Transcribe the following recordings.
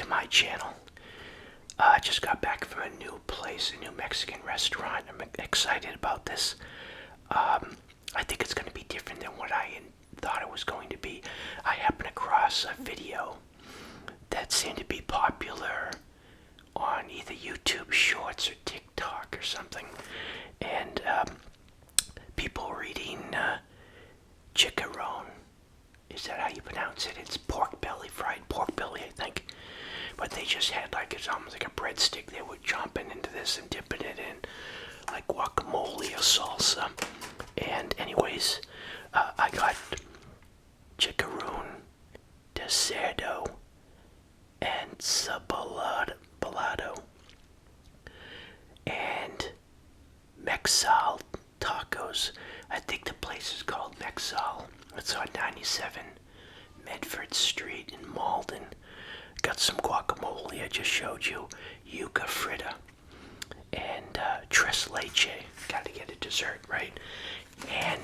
my channel. I just got back from a new place, a new Mexican restaurant. I'm excited about this. I think it's going to be different than what I thought it was going to be. I happened across a video that seemed to be popular on either YouTube Shorts or TikTok or something, and people were eating chicharrone. Is that how you pronounce it? It's pork belly, fried pork belly, I think. But they just had it's almost like a breadstick. They were chomping into this and dipping it in like guacamole or salsa. And anyways, I got chicharrone de cerdo and cebolado and Mexal tacos. I think the place is called Mexal. It's on 97 Medford Street in Malden. Got some guacamole I just showed you, yucca fritta, and tres leche. Gotta get a dessert, right? And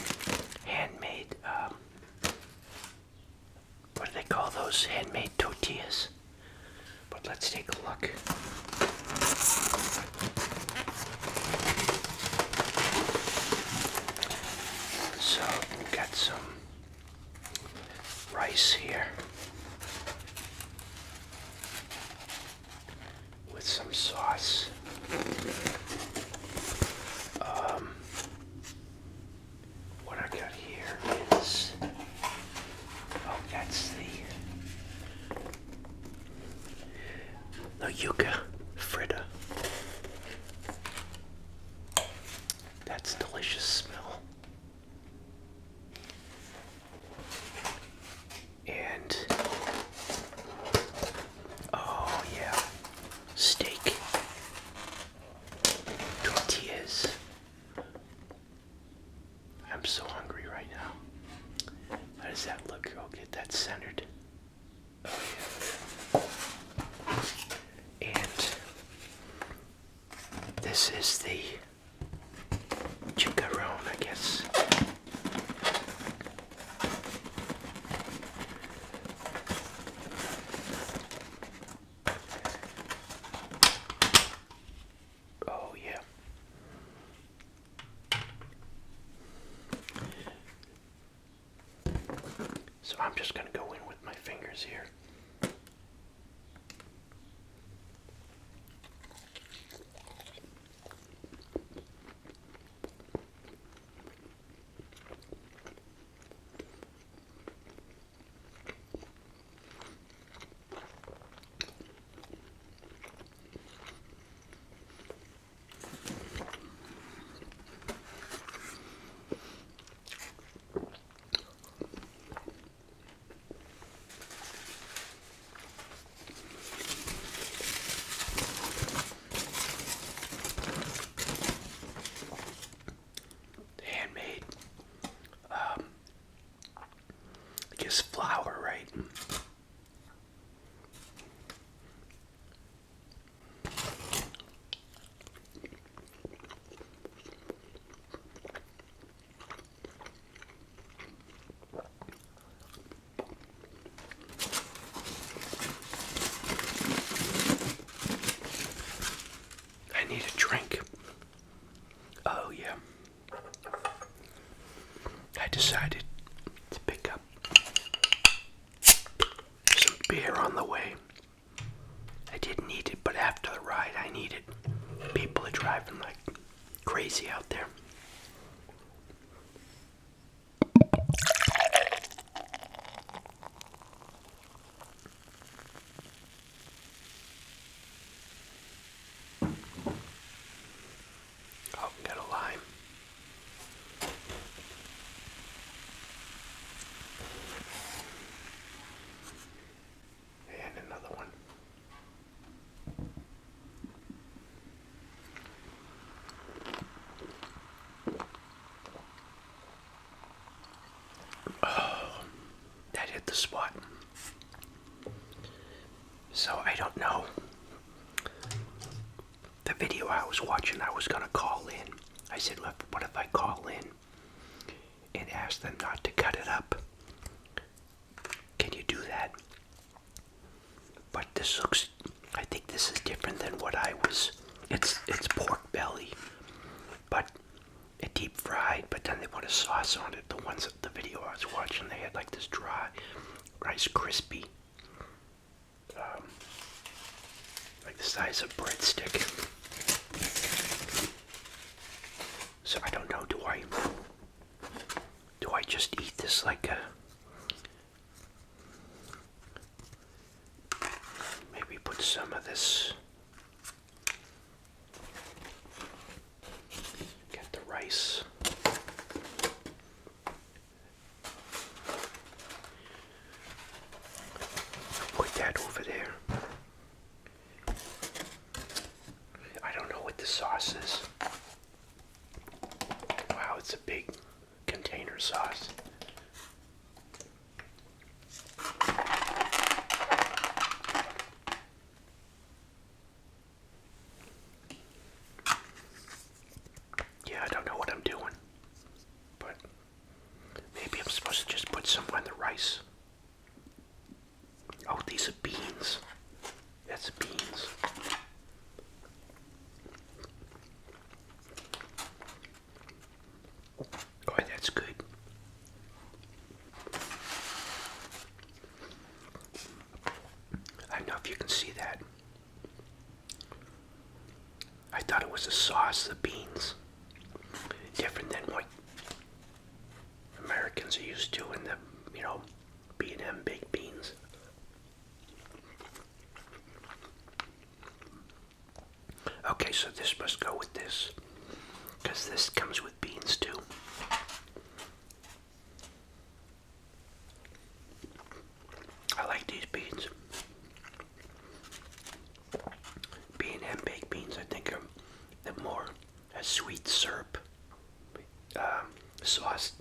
handmade, what do they call those? Handmade tortillas. But let's take a look. So we've got some rice here with some sauce. What I got here is, that's the yucca fritta. That's delicious smell. And oh yeah, steak tortillas. I'm so hungry right now. How does that look? I'll get that centered. Oh yeah. And this is the chicharrone, I guess. Oh yeah. So I'm just going to go in with my fingers here. Flour, right? I need a drink. Oh yeah. I decided to pick up some beer on the way. I didn't need it, but after the ride I need it. People are driving like crazy out there. Oh, got a lime. And another one. Oh, that hit the spot. So I don't know. The video I was watching, I was gonna call in. I said, what if I call in and ask them not to cut it up? Can you do that? But this looks this is different than what I was. It's pork belly, but it deep fried. But then they put a sauce on it. The ones the video I was watching, they had like this dry Rice Krispie, like the size of breadstick. So I don't know. Do I just eat this like a? Maybe put some of this. Get the rice. Put that over there. I don't know what the sauce is. Wow, it's a big container sauce. Yeah, I don't know what I'm doing, but maybe I'm supposed to just put some on the rice. Oh, these are beans. That's beans. Oh, that's good. I don't know if you can see that. I thought it was a sauce, the beans. Different than what Americans are used to in the, B&M baked beans. Okay, so this must go with this, because this comes with beans too. I like these beans. B&M baked beans, I think, are the more a sweet syrup sauce.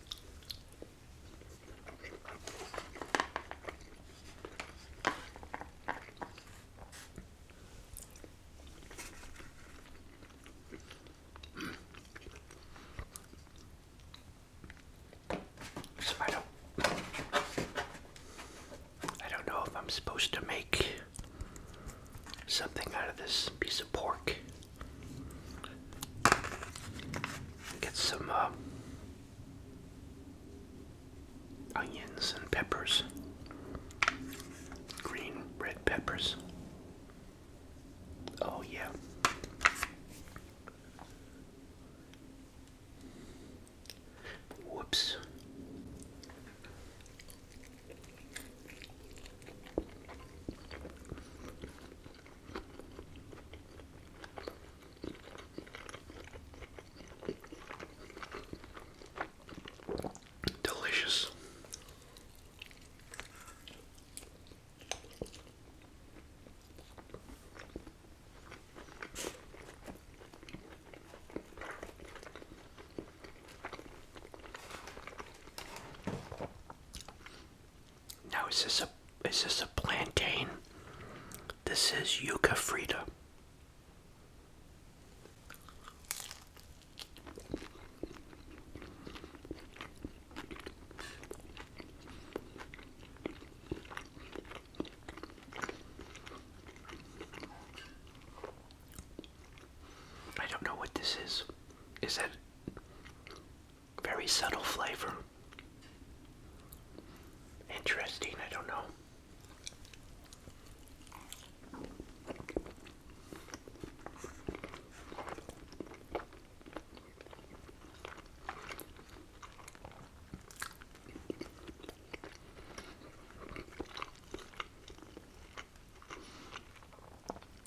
So I don't know if I'm supposed to make something out of this piece of pork. Get some onions and peppers, green, red peppers. Oh yeah. Whoops. Delicious. Now is this a plantain? This is Yucca Frida. I don't know what this is. Is that very subtle flavor? Interesting, I don't know.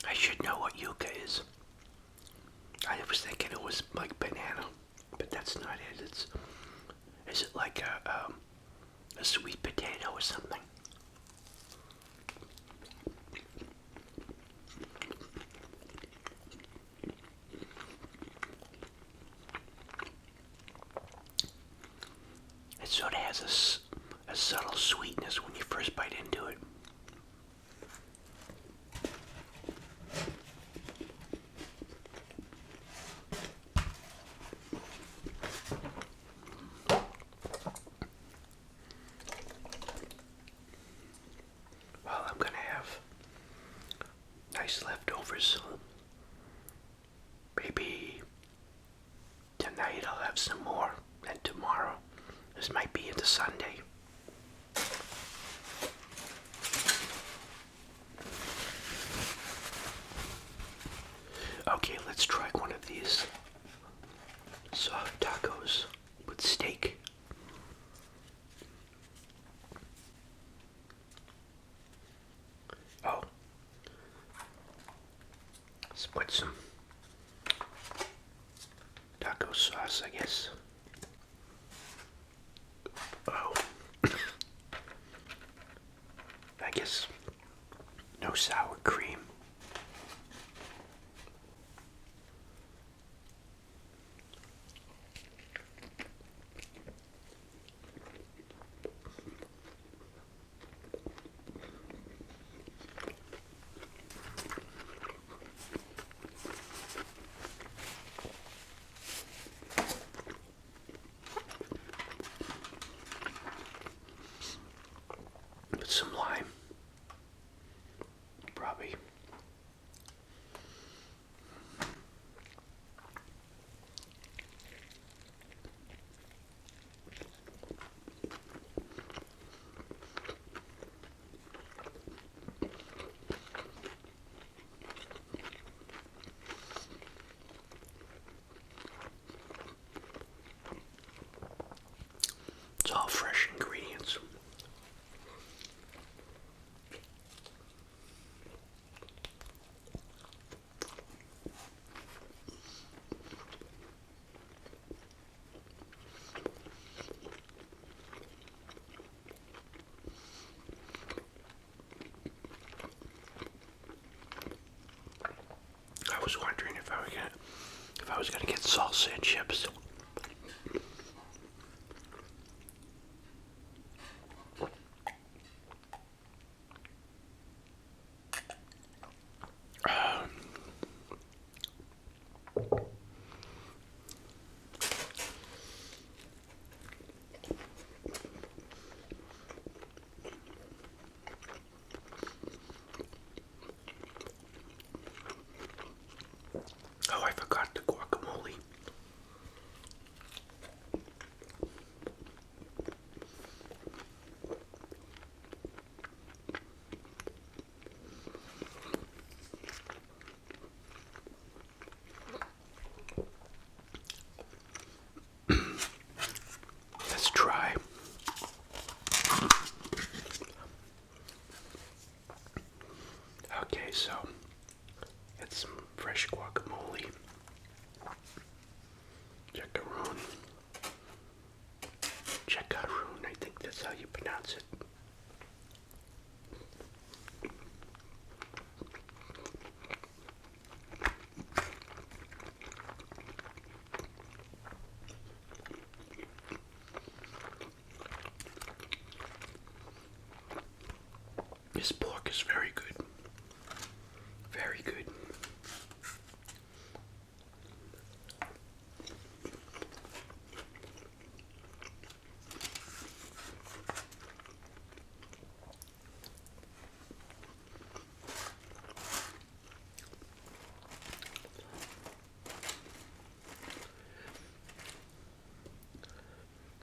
I should know what yucca is. I was thinking it was like banana, but that's not it. Is it like a sweet potato or something? It sort of has a subtle sweetness when you first bite into it. Well, I'm gonna have nice leftover leftovers. Maybe tonight I'll have some more, and tomorrow. This might be into Sunday. Okay, let's try one of these soft tacos with steak. Oh, let's put some taco sauce, I guess. Oh, I guess no sour cream. Put some lime. Probably. It's all fresh ingredients. I was wondering if I was gonna get salsa and chips. Oh, I forgot the guacamole. Let's try. Okay, so it's some fresh guacamole. Chicharrone. Chicharrone, I think that's how you pronounce it. This pork is very good. Very good.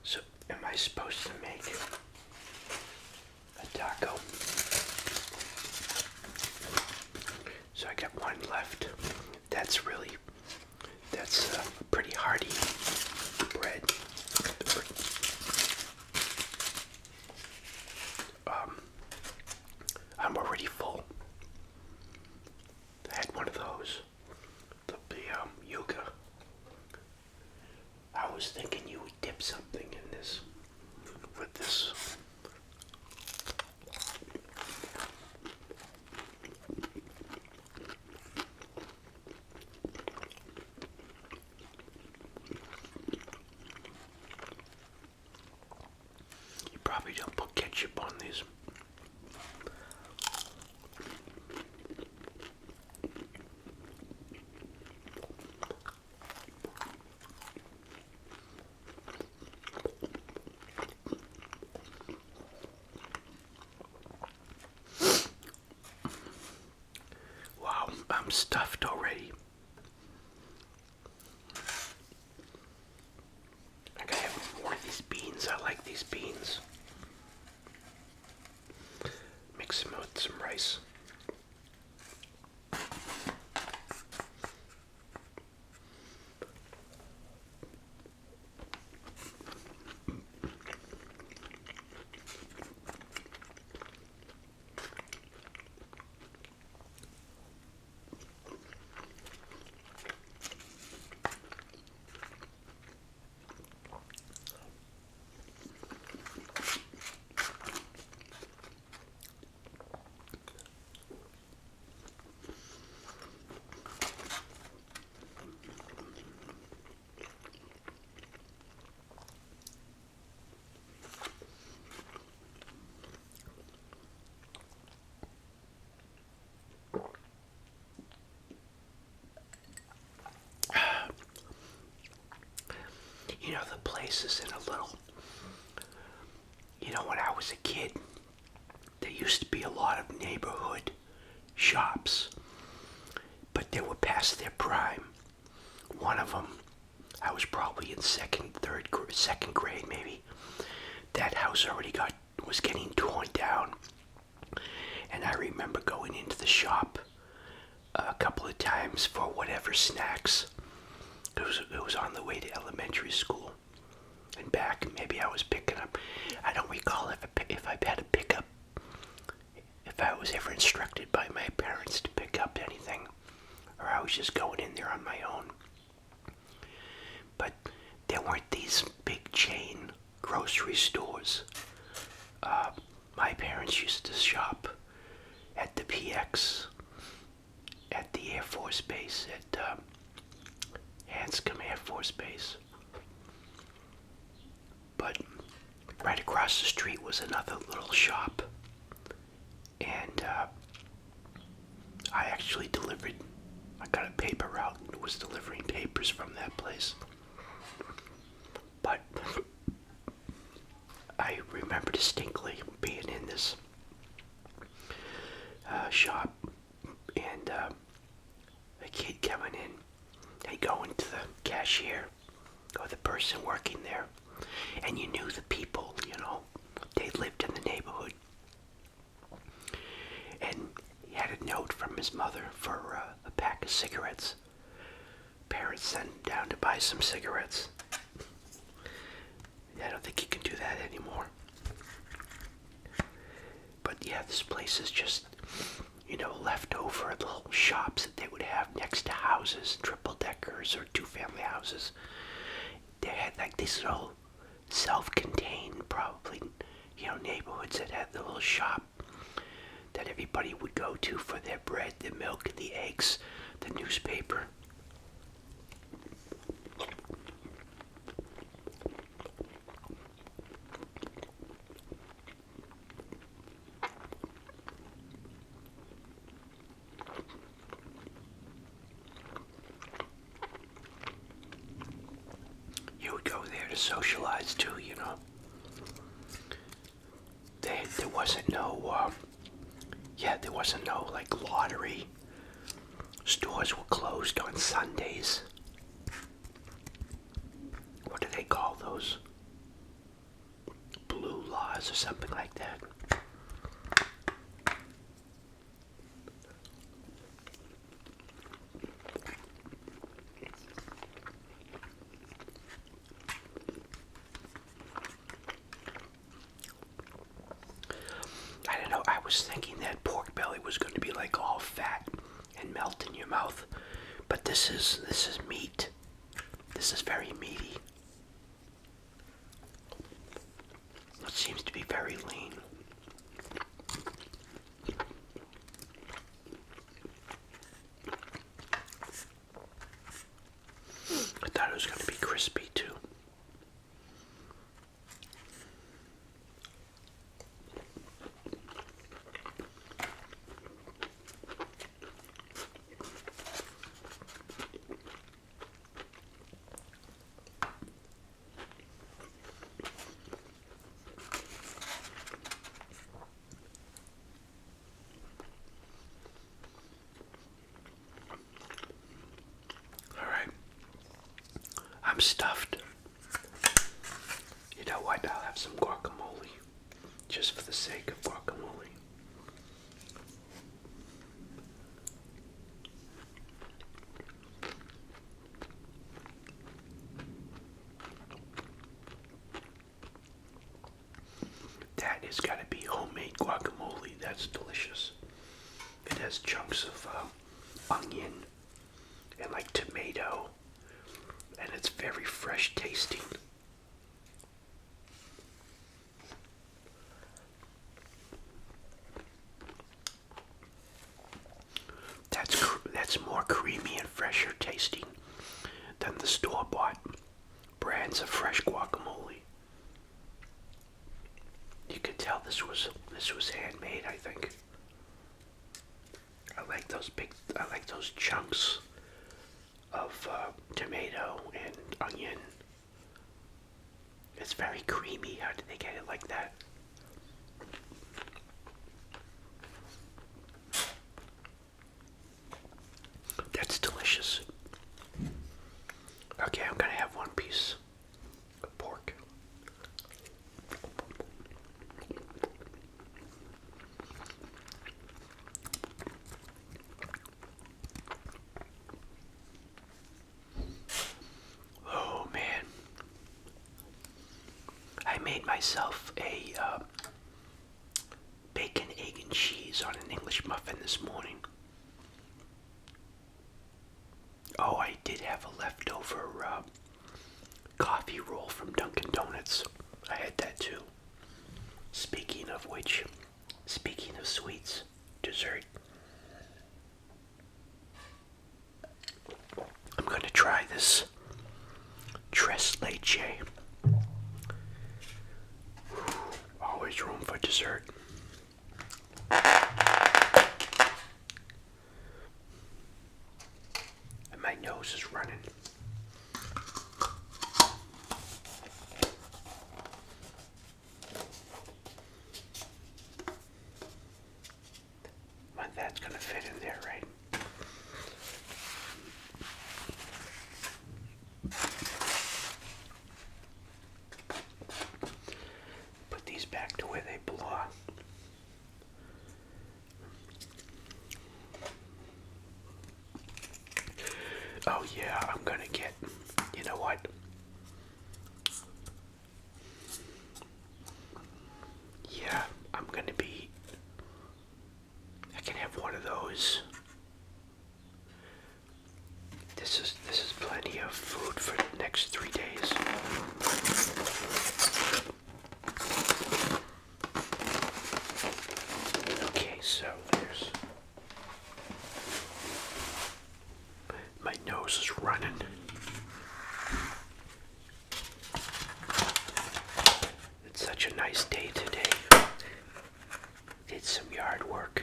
So, am I supposed to make a taco? So I got one left. That's a pretty hearty bread. I'm already full. I had one of those. The Yucca. I was thinking you would dip something in this with this. You probably don't put ketchup on these. Wow. I'm stuffed already. I gotta have more of these beans. I like these beans. Mix them with some rice. You know, the place is in a little, when I was a kid, there used to be a lot of neighborhood shops, but they were past their prime. One of them, I was probably in second grade maybe. That house was getting torn down, and I remember going into the shop a couple of times for whatever snacks. It was on the way to elementary school and back. Maybe I was picking up. I don't recall if I had to pick up, if I was ever instructed by my parents to pick up anything, or I was just going in there on my own. But there weren't these big chain grocery stores. My parents used to shop at the PX, at the Air Force Base, at Hanscom Air Force Base. But right across the street was another little shop, and I actually I got a paper route and was delivering papers from that place. But I remember distinctly being in this shop, and a kid coming in. They go into the cashier or the person working there, and you knew the people, they lived in the neighborhood. And he had a note from his mother for a pack of cigarettes. Parents sent him down to buy some cigarettes. I don't think you can do that anymore. But yeah, this place is just, leftover little shops that they would have next to houses, triple deckers or two-family houses. They had like these little self-contained, probably, neighborhoods that had the little shop that everybody would go to for their bread, the milk, the eggs, the newspaper. You would go there to socialize too, There wasn't no like lottery. Stores were closed on Sundays. What do they call those? Blue laws or something like that. I don't know, I was thinking that pork belly was going to be like all fat and melt in your mouth, but this is meat. This is very meaty. It seems to be very lean. I thought it was going to be crispy too. stuffed. You know what? I'll have some guacamole. Just for the sake of guacamole. That has got to be homemade guacamole. That's delicious. It has chunks of onion and like tomato, and it's very fresh tasting. That's more creamy and fresher tasting than the store-bought brands of fresh guacamole. You could tell this was handmade, I think. I like those chunks of tomato and onion. It's very creamy. How did they get it like that? That's delicious. Okay, I'm gonna have one piece of pork. Oh man, I made myself a bacon, egg, and cheese on an English muffin this morning. Oh, I did have a leftover coffee roll from Dunkin' Donuts. I had that too. Speaking of which, speaking of sweets, dessert. I'm gonna try this tres leche. Always room for dessert. And my nose is running. But that's gonna fit in there, right? Put these back to where they belong. Oh yeah, I'm gonna get, you know what? Yeah, I'm gonna be, I can have one of those. This is plenty of food for the next 3 days. Okay, so there's, my nose is running. It's such a nice day today. Did some yard work.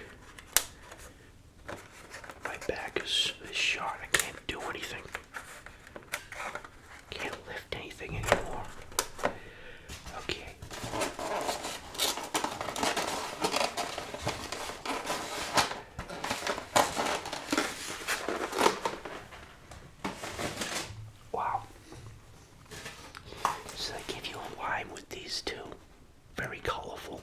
My back is shot. I can't do anything. Can't lift anything anymore. Okay. Wow. So they give you a lime with these too. Very colorful.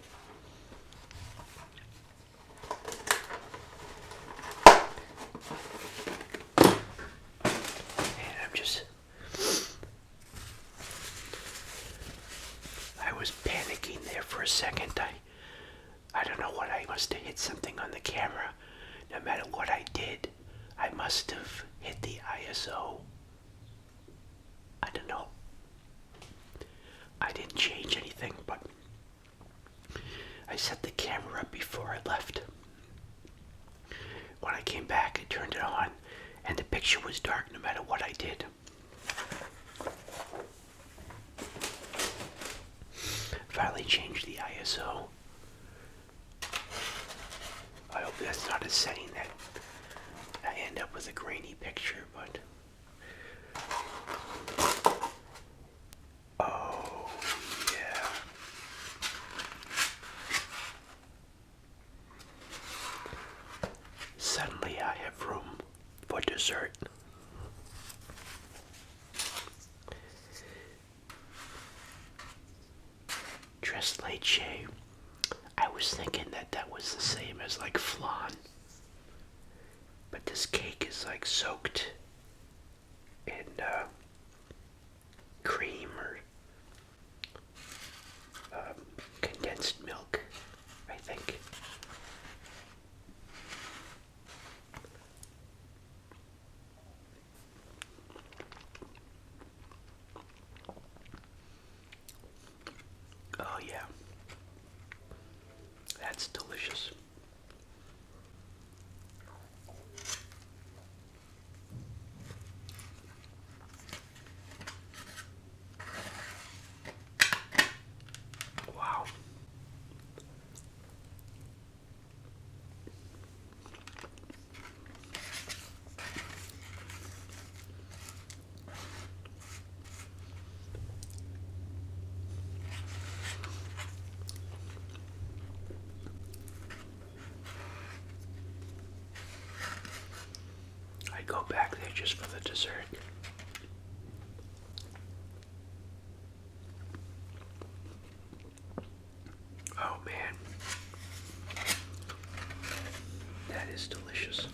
I was panicking there for a second. I don't know what, I must have hit something on the camera. No matter what I did, I must have hit the ISO. I don't know. I didn't change anything, but I set the camera up before I left. When I came back, I turned it on, and the picture was dark no matter what I did. Finally changed the ISO. I hope that's not a setting that I end up with a grainy picture, but oh yeah. Suddenly I have room for dessert. is like flan. But this cake is like soaked in cream or condensed milk, I think. Oh yeah, that's delicious. Wow. I go back there just for the dessert. Oh man, that is delicious.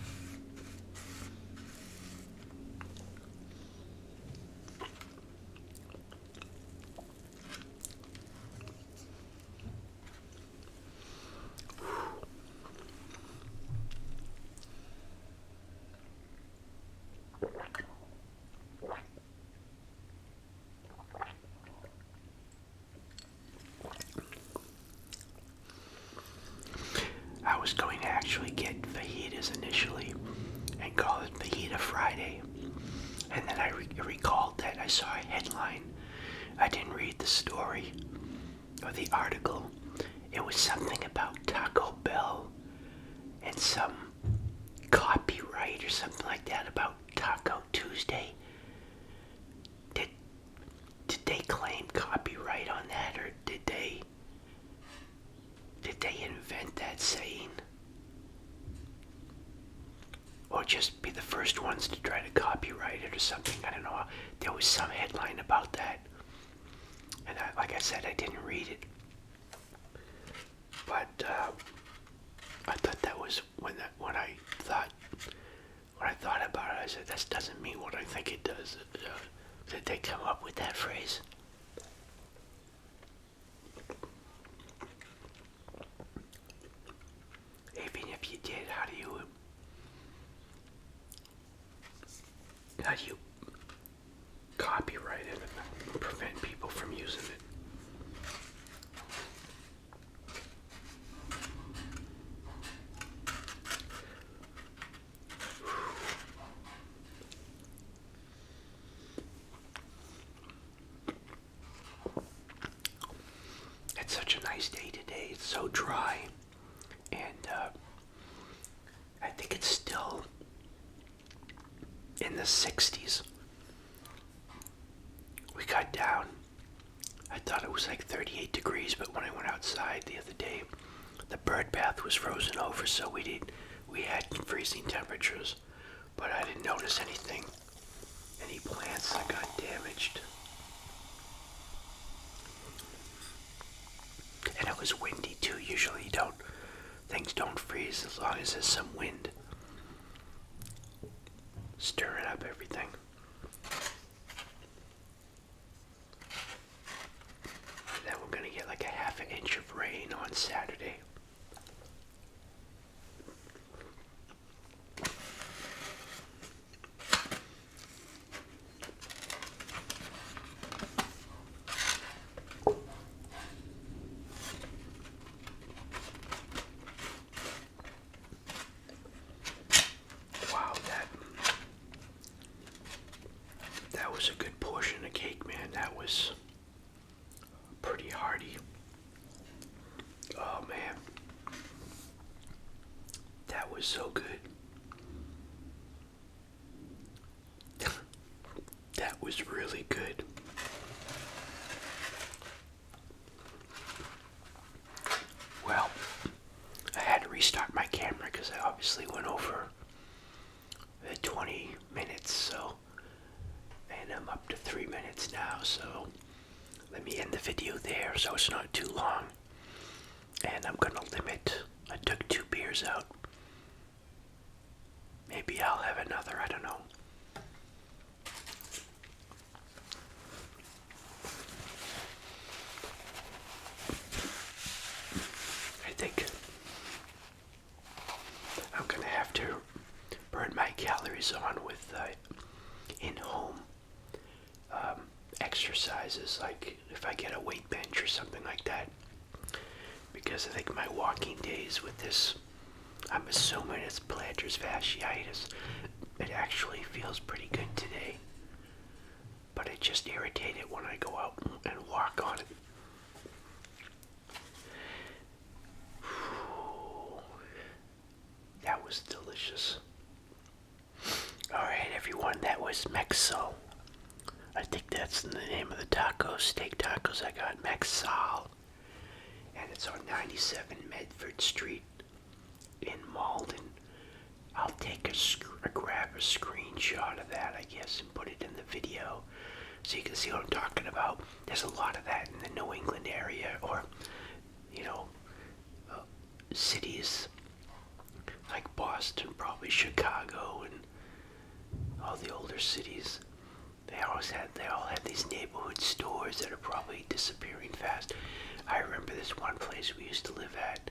I was going to actually get fajitas initially and call it Fajita Friday. And then I recalled that I saw a headline. I didn't read the story or the article. It was something about Taco Bell and some copyright or something like that about Taco Tuesday. Did they claim copyright on that, or did they invent that saying? Or just be the first ones to try to copyright it or something? I don't know. There was some headline about that. And like I said, I didn't read it. But I thought that was when I thought about it, I said, that doesn't mean what I think it does. Did they come up with that phrase? Even if you did, how do you copyright it and prevent people from using it? It's such a nice day today. It's so dry, and I think it's still in the 60s. We got down. I thought it was like 38 degrees, but when I went outside the other day, the bird bath was frozen over, so we had freezing temperatures, but I didn't notice any plants that got damaged. And it was windy too. Usually things don't freeze as long as there's some wind stirring up everything. And then we're gonna get like a half an inch of rain on Saturday. That was a good portion of cake, man. That was pretty hearty. Oh man, that was so good. That was really good. Well, I had to restart my camera because I obviously went over the 20 minutes, so, and I'm up to 3 minutes now, so let me end the video there so it's not too long. And I'm gonna limit I took 2 beers out. Maybe I'll have another, I don't know. I think I'm gonna have to burn my calories on with in-home exercises, like if I get a weight bench or something like that. Because I think my walking days with this, I'm assuming it's plantar fasciitis, it actually feels pretty good today. But it just irritated when I go out and walk on it. That was delicious. Alright everyone, that was Mexo. I think that's the name of the tacos, steak tacos I got, Mexal. And it's on 97 Medford Street in Malden. I'll take grab a screenshot of that, I guess, and put it in the video so you can see what I'm talking about. There's a lot of that in the New England area, or, cities like Boston, probably Chicago, and all the older cities. They all have these neighborhood stores that are probably disappearing fast. I remember this one place we used to live at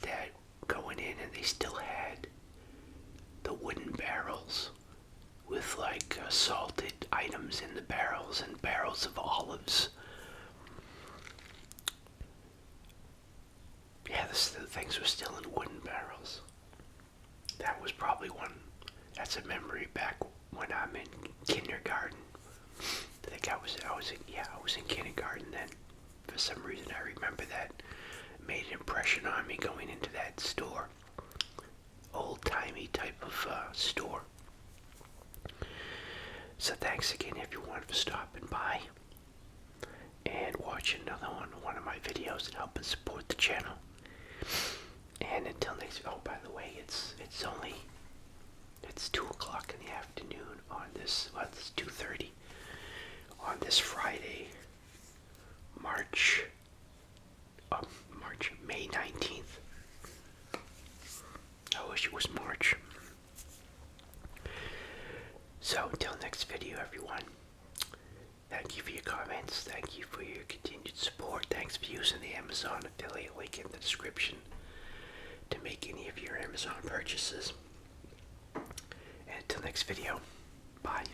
that going in, and they still had the wooden barrels with like salted items in the barrels and barrels of olives. Yeah, the things were still in wooden barrels. That was probably one. That's a memory back when I'm in kindergarten. I think I was in kindergarten then. For some reason, I remember that. It made an impression on me going into that store. Old-timey type of store. So thanks again, everyone, for stopping by and watching another one of my videos and helping support the channel. And until next, oh, by the way, it's 2 o'clock in the afternoon on this, well, it's 2:30 on this Friday, May 19th. I wish it was March. So until next video, everyone, thank you for your comments, thank you for your continued support, thanks for using the Amazon affiliate link in the description to make any of your Amazon purchases. And until next video, bye.